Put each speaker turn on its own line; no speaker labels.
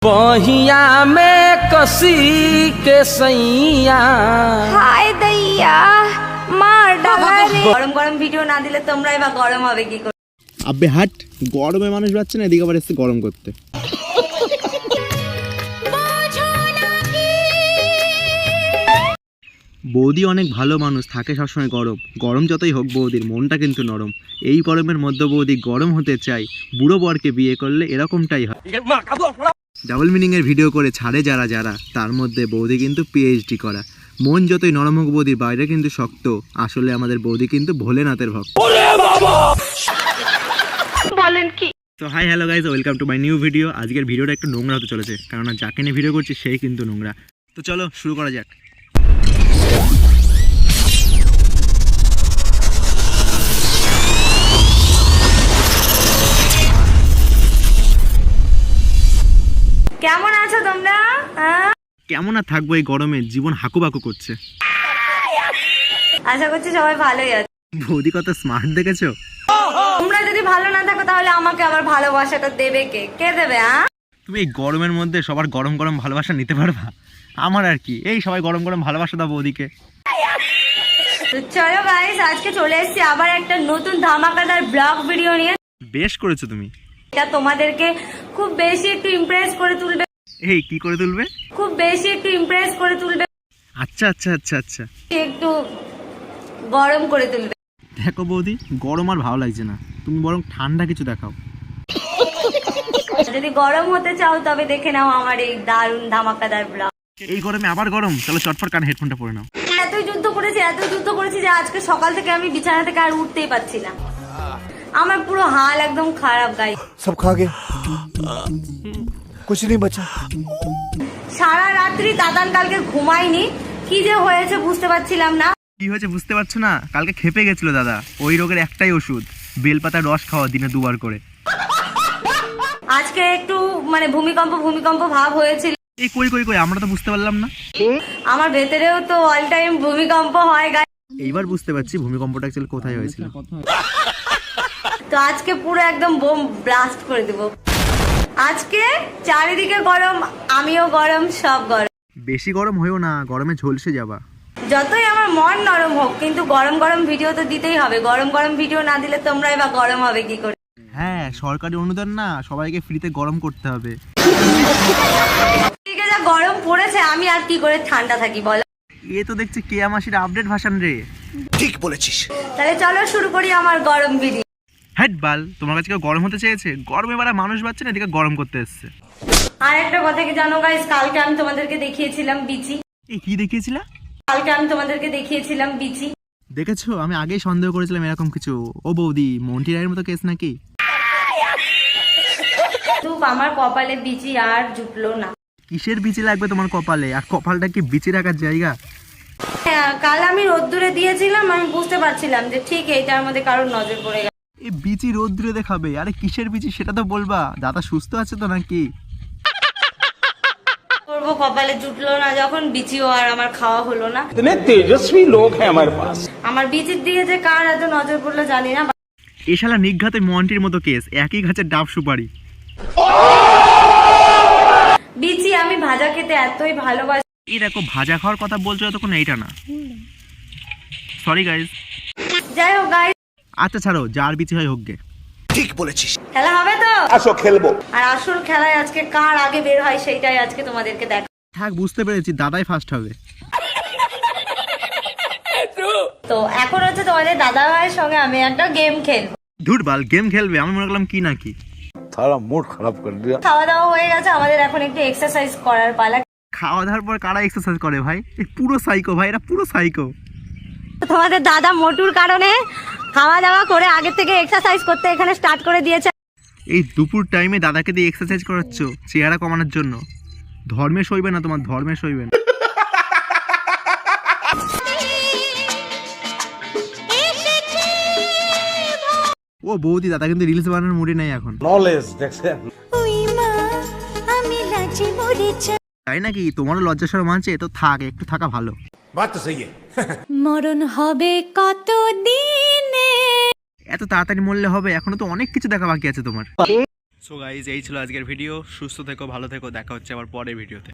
बहिया में कसी के सैया
হায় দইয়া মার ডালা রে। গরম গরম ভিডিও না দিলে তোমরাই বা গরম হবে কি করে?
আবে হাট, গরমে মানুষ পাচ্ছে না, এদিকে আবার এসে গরম করতে। বৌদি অনেক ভালো মানুষ, থাকে সবসময় গরম। গরম যতই হোক বৌদির মনটা কিন্তু নরম। এই গরমের মধ্যে বৌদি গরম হতে চাই। বুড়ো বরকে বিয়ে করলে এরকমটাই হয়। ডাবল মিনিং এর ভিডিও করে ছাড়ে যারা যারা, তার মধ্যে বৌদি কিন্তু পিএইচডি করা। মন যতই নরম হোক বৌদির বাইরে কিন্তু শক্ত। আসলে আমাদের বৌদি কিন্তু ভোলেনাথের ভক্ত।
বলেন কি?
তো hi hello guys, welcome to my new video. আজকের ভিডিওটা একটু নোংরা হতে চলেছে, কারণ যাকে নিয়ে ভিডিও করছি সেই কিন্তু নোংরা। তো চলো শুরু করা যাক।
কেমন আছো তোমরা?
কেমন আর থাকবো, এই গরমে জীবন হাকুবাকু করছে।
আশা করছি সবাই ভালোই আছে।
বৌদি কত স্মার্ট দেখেছো?
তোমরা যদি ভালো না থাকো তাহলে আমাকে আবার ভালোবাসাটা দেবে কে? কে দেবে?
তুমি এই গরমের মধ্যে সবার গরম গরম ভালোবাসা নিতে পারবা? আমার আর কি, এই সবাই গরম গরম ভালোবাসা দাও বৌদিকে।
তো চলো গাইস, আজকে চলে এসেছি আবার একটা নতুন ধামাকাদার ব্লগ ভিডিও নিয়ে।
বেশ করেছো তুমি।
এটা তোমাদেরকে খুব বেশি একটু ইমপ্রেস করে তুলবে।
এই কি করে তুলবে?
খুব বেশি একটু ইমপ্রেস করে তুলবে,
আচ্ছা আচ্ছা আচ্ছা আচ্ছা।
একটু গরম করে তুলবে।
দেখো বৌদি, গরম আর ভালো লাগছে না, তুমি বরং ঠান্ডা কিছু দেখাও।
যদি গরম হতে চাও তবে দেখে নাও আমার এই দারুণ ধামাকাদার ব্লগ।
এই গরমে আবার গরম? চলো চটপট কানে হেডফোনটা পরে নাও।
এতই যুদ্ধ করেছি যে আজকে সকাল থেকে আমি বিছানা থেকে আর উঠতেই পারছি না। আমার পুরো হাল একদম খারাপ গাই।
सब खा गए, कुछ नहीं बचा।
সারা রাত্রি দাদান কালকে ঘুমাইনি, কি যে হয়েছে বুঝতে পারছিলাম না।
কি হয়েছে বুঝতে পারছো না? কালকে খেপে গেছিল দাদা। ওই রোগের একটাই ওষুধ, বেলপাতার রস খাওয়া দিনে 2 বার করে।
আজকে একটু মানে ভূমিকম্প ভাব হয়েছিল।
এই কই কই কই, আমরা তো বুঝতে পারলাম না।
আমার ভেতরেও তো অল টাইম ভূমিকম্প হয় গাই।
এইবার বুঝতে পারছি ভূমিকম্পটা অ্যাকচুয়ালি কোথায় হয়েছিল।
তো আজকে পুরো একদম বোম ব্লাস্ট করে দেব। আজকে চারিদিকে গরম, আমিও গরম, সব গরম।
বেশি গরম হয়েও না, গরমে ঝলসে যাবা।
যতই আমার মন নরম হোক কিন্তু গরম গরম ভিডিও তো দিতেই হবে। গরম গরম ভিডিও না দিলে তোমরাই বা গরম হবে কি করে?
হ্যাঁ, সরকারি অনুদান না, সবাইকে ফ্রিতে গরম করতে হবে।
ঠিক আছে, যা গরম পড়েছে আমি আর কি করে ঠান্ডা থাকি বলো?
এ তো দেখছি কেয়া মাসির আপডেট ভাষণ রে।
ठीक बोलेছিস।
তাহলে চলো শুরু করি আমার গরম ভিডিও।
হ্যাট বাল, তোমার কাছে কেউ গরম হতে চেয়েছে? গরমে বারা মানুষ বাচ্চা না, এদিকে গরম করতে এসছে।
আর একটা কথা কি জানো গাইস, কালকে আমি তোমাদেরকে দেখিয়েছিলাম বিচি।
এই কি দেখিয়েছিলা? দেখেছো, আমি আগেই সন্দেহ করেছিলাম এরকম কিছু। ও বৌদি, মন্টি রায়ের মতো কেস নাকি?
আমার কপালে বিচি আর জুটলো না।
কিসের বিচি লাগবে তোমার কপালে? আর কপালটা কি বিচি রাখার জায়গা?
হ্যাঁ, কাল আমি রোদ্দুরে দিয়েছিলাম, আমি বুঝতে পারছিলাম যে ঠিক এইটার মধ্যে কারোর নজর পড়ে গেছে।
এই বিচি রোদ্দুরে দেখাবে? আরে কিসের বিচি সেটা তো বলবা। দাদা সুস্থ আছে তো নাকি?
করবো, কপালে জুটলো না যখন, বিচিও আর আমার খাওয়া হলো না।
इतने तेजस्वी लोग हैं हमारे पास।
আমার বিচির দিকে যে কার এত নজর পড়লো জানি না।
এ শালা নিঘাতে মন্টির মতো কেস, একই গাছের ডাব সুপারি।
বিচি আমি ভাজা খেতে এতই ভালোবাসি।
এই দেখো, ভাজা খাওয়ার কথা বলছো যতক্ষণ এইটা না। Sorry guys.
যাই হোক গাইস,
আচ্ছা ছাড়ো, যার বিচি হয় হোক গে।
ঠিক বলেছিস।
খেলা হবে তো?
আসো খেলবো।
আর আসল খেলায় আজকে কার আগে বের হয় সেইটাই আজকে তোমাদেরকে দেখ।
থাক, বুঝতে পেরেছি, দাদাই ফার্স্ট হবে।
তো এখন হচ্ছে তোমাদের দাদা ভাইয়ের সঙ্গে আমি একটা গেম খেলবো।
ধুর বাল, গেম খেলবে? আমি মনে করলাম কি নাকি।
সারা মুড খারাপ করে দিয়া।
খাওয়া দাওয়া হয়ে গেছে, আমাদের এখন একটু এক্সারসাইজ করার পালা।
খাওয়া দাওয়ার পর কারা এক্সারসাইজ করে ভাই? এই পুরো সাইকো ভাই, এরা পুরো সাইকো।
তোমাদের দাদা মোটুর কারণে খাওয়া দাওয়া করে আগে থেকে এক্সারসাইজ করতে এখানে স্টার্ট করে দিয়েছে।
এই দুপুর টাইমে দাদাকে দিয়ে এক্সারসাইজ করাচ্ছ চেহারা কমানোর জন্য? ধর্মে সইবে না তোমার, ধর্মে সইবে না। ও বৌদি, দাদা কিন্তু রিলস বানানোর মুডে নেই এখন।
নলেজ দেখছেন?
তাই নাকি? তোমারও লজ্জা শরম আছে তো? থাক, একটু থাকা ভালো।
বাত তো সহি
মরণ হবে কত দিনে।
এত তাড়াতাড়ি মরলে হবে? এখনো তো অনেক কিছু দেখা বাকি আছে তোমার। সো গাইজ এই ছিল আজকের ভিডিও। সুস্থ থেকো, ভালো থেকো, দেখা হচ্ছে আবার পরের ভিডিওতে।